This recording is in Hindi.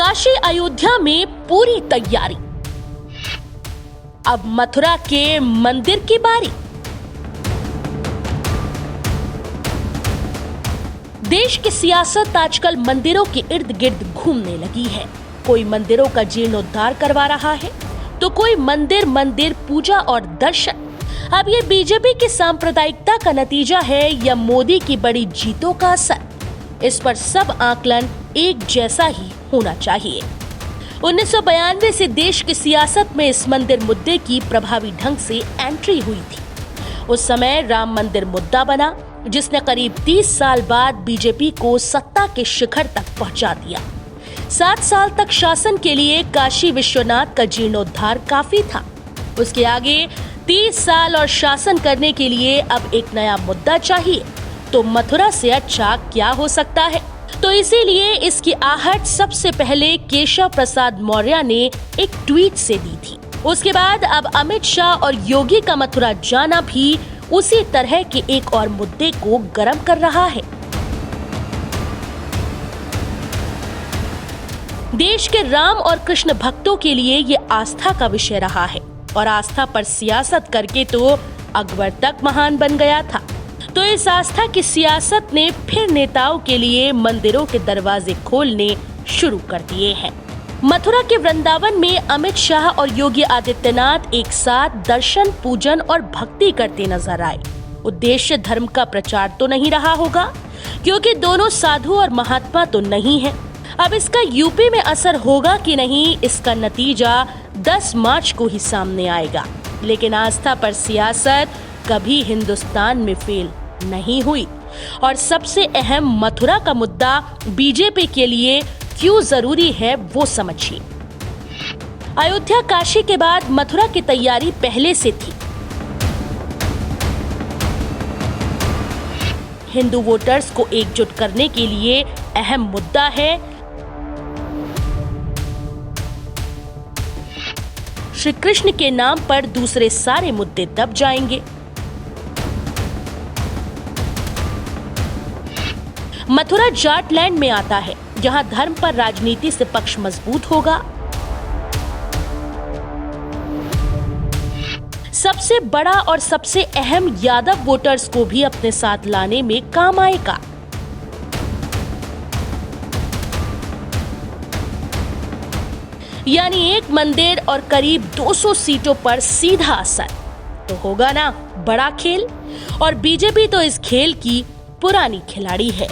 काशी अयोध्या में पूरी तैयारी। अब मथुरा के मंदिर की बारी। देश की सियासत आजकल मंदिरों के इर्द गिर्द घूमने लगी है। कोई मंदिरों का जीर्णोद्धार करवा रहा है तो कोई मंदिर पूजा और दर्शन। अब ये बीजेपी की सांप्रदायिकता का नतीजा है या मोदी की बड़ी जीतों का असर? इस पर सब आकलन एक जैसा ही होना चाहिए। 1992 से देश की सियासत में इस मंदिर मुद्दे की प्रभावी ढंग से एंट्री हुई थी। उस समय राम मंदिर मुद्दा बना, जिसने करीब 30 साल बाद बीजेपी को सत्ता के शिखर तक पहुंचा दिया। 7 साल तक शासन के लिए काशी विश्वनाथ का जीर्णोद्धार काफी था। उसके आगे 30 साल और शासन करने के लिए अब एक नया मुद्दा चाहिए, तो मथुरा से अच्छा क्या हो सकता है? तो इसीलिए इसकी आहट सबसे पहले केशव प्रसाद मौर्य ने एक ट्वीट से दी थी। उसके बाद अब अमित शाह और योगी का मथुरा जाना भी उसी तरह के एक और मुद्दे को गर्म कर रहा है। देश के राम और कृष्ण भक्तों के लिए ये आस्था का विषय रहा है और आस्था पर सियासत करके तो अकबर तक महान बन गया था। तो इस आस्था की सियासत ने फिर नेताओं के लिए मंदिरों के दरवाजे खोलने शुरू कर दिए हैं। मथुरा के वृंदावन में अमित शाह और योगी आदित्यनाथ एक साथ दर्शन, पूजन और भक्ति करते नजर आए। उद्देश्य धर्म का प्रचार तो नहीं रहा होगा, क्योंकि दोनों साधु और महात्मा तो नहीं है। अब इसका यूपी में असर होगा कि नहीं, इसका नतीजा 10 मार्च को ही सामने आएगा। लेकिन आस्था पर सियासत कभी हिंदुस्तान में फेल नहीं हुई। और सबसे अहम मथुरा का मुद्दा बीजेपी के लिए क्यों जरूरी है, वो समझिए। अयोध्या काशी के बाद मथुरा की तैयारी पहले से थी। हिंदू वोटर्स को एकजुट करने के लिए अहम मुद्दा है। श्री कृष्ण के नाम पर दूसरे सारे मुद्दे दब जाएंगे। मथुरा जाटलैंड में आता है, जहां धर्म पर राजनीति से पक्ष मजबूत होगा। सबसे बड़ा और सबसे अहम यादव वोटर्स को भी अपने साथ लाने में काम आएगा। यानी एक मंदिर और करीब 200 सीटों पर सीधा असर तो होगा ना बड़ा खेल। और बीजेपी तो इस खेल की पुरानी खिलाड़ी है।